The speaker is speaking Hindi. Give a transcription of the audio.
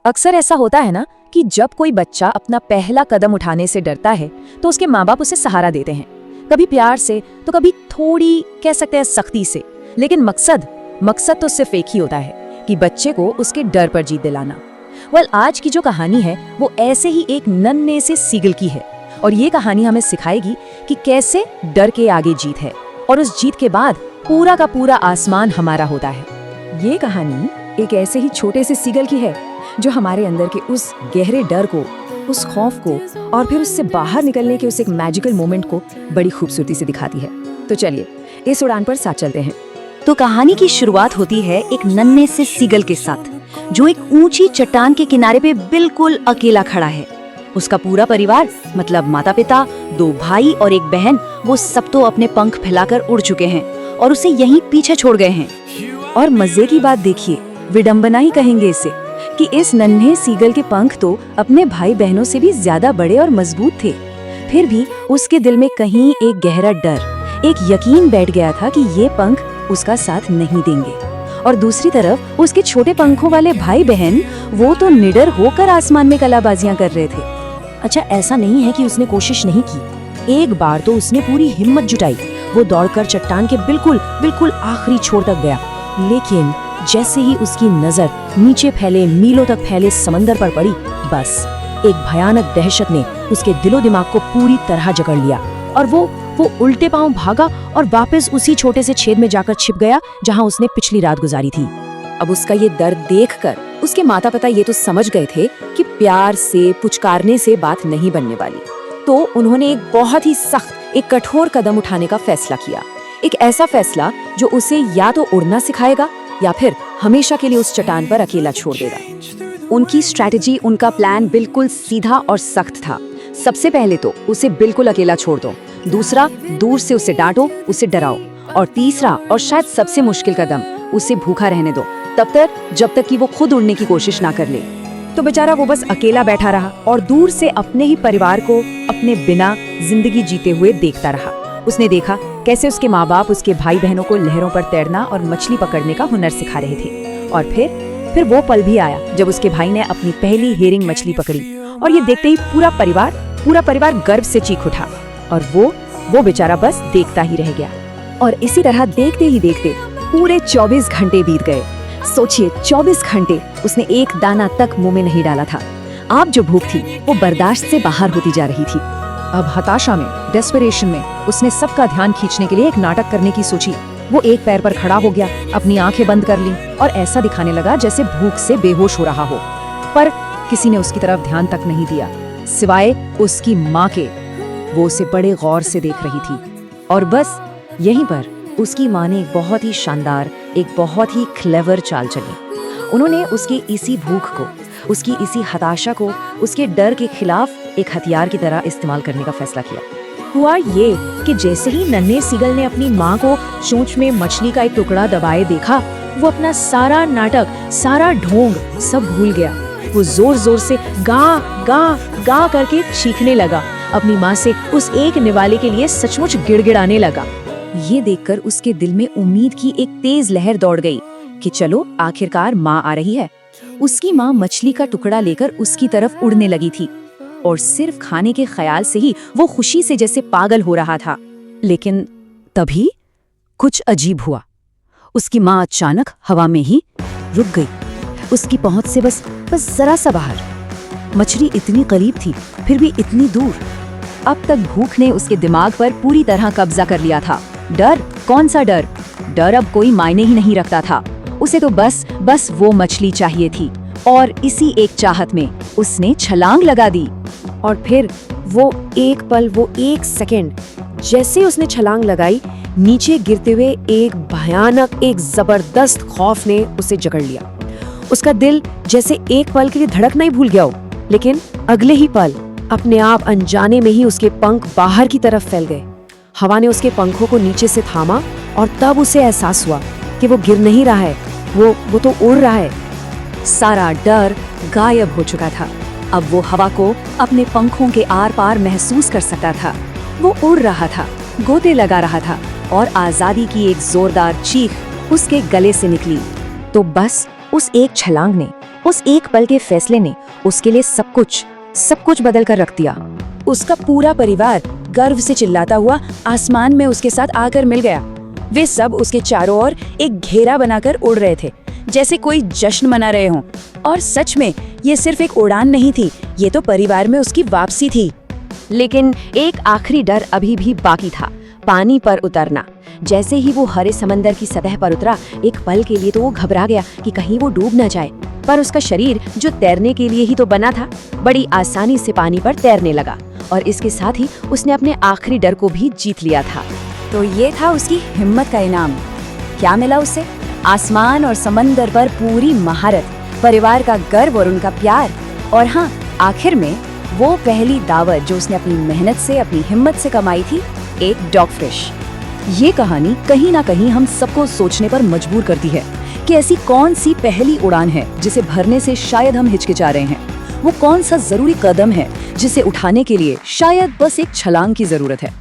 अक्सर ऐसा होता है ना कि जब कोई बच्चा अपना पहला कदम उठाने से डरता है तो उसके माँ बाप उसे सहारा देते हैं, कभी प्यार से तो कभी थोड़ी कह सकते हैं सख्ती से। लेकिन मकसद तो सिर्फ एक ही होता है कि बच्चे को उसके डर पर जीत दिलाना। आज की जो कहानी है वो ऐसे ही एक नन्हे से सीगल की है, और ये कहानी हमें सिखाएगी कि कैसे डर के आगे जीत है और उस जीत के बाद पूरा का पूरा आसमान हमारा होता है। ये कहानी एक ऐसे ही छोटे से सीगल की है जो हमारे अंदर के उस गहरे डर को, उस खौफ को और फिर उससे बाहर निकलने के उस एक मैजिकल मोमेंट को बड़ी खूबसूरती से दिखाती है। तो चलिए इस उड़ान पर साथ चलते हैं। तो कहानी की शुरुआत होती है एक नन्हे से सीगल के साथ, जो एक ऊंची चट्टान के किनारे पे बिल्कुल अकेला खड़ा है। उसका पूरा परिवार, मतलब माता पिता, 2 भाई और 1 बहन, वो सब तो अपने पंख फैलाकर उड़ चुके हैं और उसे यहीं पीछे छोड़ गए हैं। और मजे की बात देखिए, विडंबना ही कहेंगे इसे, कि इस नन्हे सीगल के पंख तो अपने भाई बहनों से भी ज्यादा बड़े और मजबूत थे। फिर भी उसके दिल में कहीं एक गहरा डर, एक यकीन बैठ गया था कि ये पंख उसका साथ नहीं देंगे। और दूसरी तरफ उसके छोटे पंखों वाले भाई बहन, वो तो निडर होकर आसमान में कलाबाजियां कर रहे थे। अच्छा, ऐसा नहीं है कि उसने कोशिश नहीं की। एक बार तो उसने पूरी हिम्मत जुटाई। वो दौड़कर चट्टान के बिल्कुल आखिरी छोर तक गया। लेकिन जैसे ही उसकी नजर नीचे फैले, मीलों तक फैले समंदर पर पड़ी, बस एक भयानक दहशत ने उसके दिलो दिमाग को पूरी तरह जकड़ लिया और वो उल्टे पांव भागा और वापस उसी छोटे से छेद में जाकर छिप गया जहां उसने पिछली रात गुजारी थी। अब उसका ये दर्द देखकर उसके माता पिता ये तो समझ गए थे कि प्यार से, पुचकारने से बात नहीं बनने वाली। तो उन्होंने एक बहुत ही सख्त, एक कठोर कदम उठाने का फैसला किया। एक ऐसा फैसला जो उसे या तो उड़ना सिखाएगा या फिर हमेशा के लिए उस चट्टान पर अकेला छोड़ देगा। उनकी स्ट्रैटेजी, उनका प्लान बिल्कुल सीधा और सख्त था। सबसे पहले तो उसे बिल्कुल अकेला छोड़ दो। दूसरा, दूर से उसे डांटो, उसे डराओ। और तीसरा और शायद सबसे मुश्किल कदम, उसे भूखा रहने दो तब तक जब तक कि वो खुद उड़ने की कोशिश ना कर ले। तो बेचारा वो बस अकेला बैठा रहा और दूर से अपने ही परिवार को अपने बिना जिंदगी जीते हुए देखता रहा। उसने देखा कैसे उसके माँ बाप उसके भाई बहनों को लहरों पर तैरना और मछली पकड़ने का हुनर सिखा रहे थे। और फिर वो पल भी आया जब उसके भाई ने अपनी पहली हेरिंग मछली पकड़ी, और ये देखते ही पूरा परिवार गर्व से चीख उठा। और वो बेचारा बस देखता ही रह गया। और इसी तरह देखते ही देखते पूरे 24 घंटे बीत गए। सोचिए, 24 घंटे उसने एक दाना तक मुंह में नहीं डाला था। अब जो भूख थी वो बर्दाश्त से बाहर होती जा रही थी। अब हताशा में, डेस्परेशन में उसने सबका ध्यान खींचने के लिए एक नाटक करने की सोची। वो एक पैर पर खड़ा हो गया, अपनी आंखें बंद कर ली और ऐसा दिखाने लगा जैसे भूख से बेहोश हो रहा हो। पर किसी ने उसकी तरफ ध्यान तक नहीं दिया, सिवाय उसकी माँ के। वो उसे बड़े गौर से देख रही थी। और बस यहीं पर उसकी माँ ने एक बहुत ही शानदार, एक बहुत ही क्लेवर चाल चली। उन्होंने उसकी इसी भूख को, उसकी इसी हताशा को उसके डर के खिलाफ एक हथियार की तरह इस्तेमाल करने का फैसला किया। हुआ ये कि जैसे ही नन्हे सीगल ने अपनी माँ को चोंच में मछली का एक टुकड़ा दबाए देखा, वो अपना सारा नाटक, सारा ढोंग सब भूल गया। वो जोर जोर से गा गा गा करके चीखने लगा। अपनी माँ से उस एक निवाले के लिए सचमुच गिड़गिड़ाने लगा। ये देखकर उसके दिल में उम्मीद की एक तेज लहर दौड़ गई कि चलो आखिरकार माँ आ रही है। उसकी माँ मछली का टुकड़ा लेकर उसकी तरफ उड़ने लगी थी और सिर्फ खाने के ख्याल से ही वो खुशी से जैसे पागल हो रहा था। लेकिन तभी कुछ अजीब हुआ। उसकी माँ अचानक हवा में ही रुक गई, उसकी पहुंच से बस जरा सा बाहर। मछली इतनी करीब थी फिर भी इतनी दूर। अब तक भूख ने उसके दिमाग पर पूरी तरह कब्जा कर लिया था। डर, कौन सा डर? डर अब कोई मायने ही नहीं रखता था। उसे तो बस वो मछली चाहिए थी। और इसी एक चाहत में उसने छलांग लगा दी। और फिर वो एक पल, वो एक सेकंड, जैसे उसने छलांग लगाई, नीचे गिरते हुए एक भयानक, एक जबरदस्त खौफ ने उसे जकड़ लिया। उसका दिल जैसे एक पल के लिए धड़कना ही भूल गया हो। लेकिन अगले ही पल अपने आप अनजाने में ही उसके पंख बाहर की तरफ फैल गए। हवा ने उसके पंखों को नीचे से थामा और तब उसे एहसास हुआ कि वो गिर नहीं रहा है, वो तो उड़ रहा है। सारा डर गायब हो चुका था। अब वो हवा को अपने पंखों के आर पार महसूस कर सकता था। वो उड़ रहा था, गोते लगा रहा था और आजादी की एक जोरदार चीख उसके गले से निकली। तो बस उस एक छलांग ने उस एक पल के फैसले ने उसके लिए सब कुछ बदल कर रख दिया। उसका पूरा परिवार गर्व से चिल्लाता हुआ आसमान में उसके साथ आकर मिल गया। वे सब उसके चारों ओर एक घेरा बनाकर उड़ रहे थे, जैसे कोई जश्न मना रहे हों। और सच में ये सिर्फ एक उड़ान नहीं थी, ये तो परिवार में उसकी वापसी थी। लेकिन एक आखिरी डर अभी भी बाकी था, पानी पर उतरना। जैसे ही वो हरे समंदर की सतह पर उतरा, एक पल के लिए तो वो घबरा गया कि कहीं वो डूब न जाए। पर उसका शरीर, जो तैरने के लिए ही तो बना था, बड़ी आसानी से पानी पर तैरने लगा। और इसके साथ ही उसने अपने आखिरी डर को भी जीत लिया था। तो ये था उसकी हिम्मत का इनाम। क्या मिला उसे? आसमान और समंदर पर पूरी महारत, परिवार का गर्व और उनका प्यार। और हाँ, आखिर में वो पहली दावत जो उसने अपनी मेहनत से, अपनी हिम्मत से कमाई थी, एक डॉगफिश। ये कहानी कहीं ना कहीं हम सबको सोचने पर मजबूर करती है कि ऐसी कौन सी पहली उड़ान है जिसे भरने से शायद हम हिचकिचा रहे हैं। वो कौन सा जरूरी कदम है जिसे उठाने के लिए शायद बस एक छलांग की जरूरत है।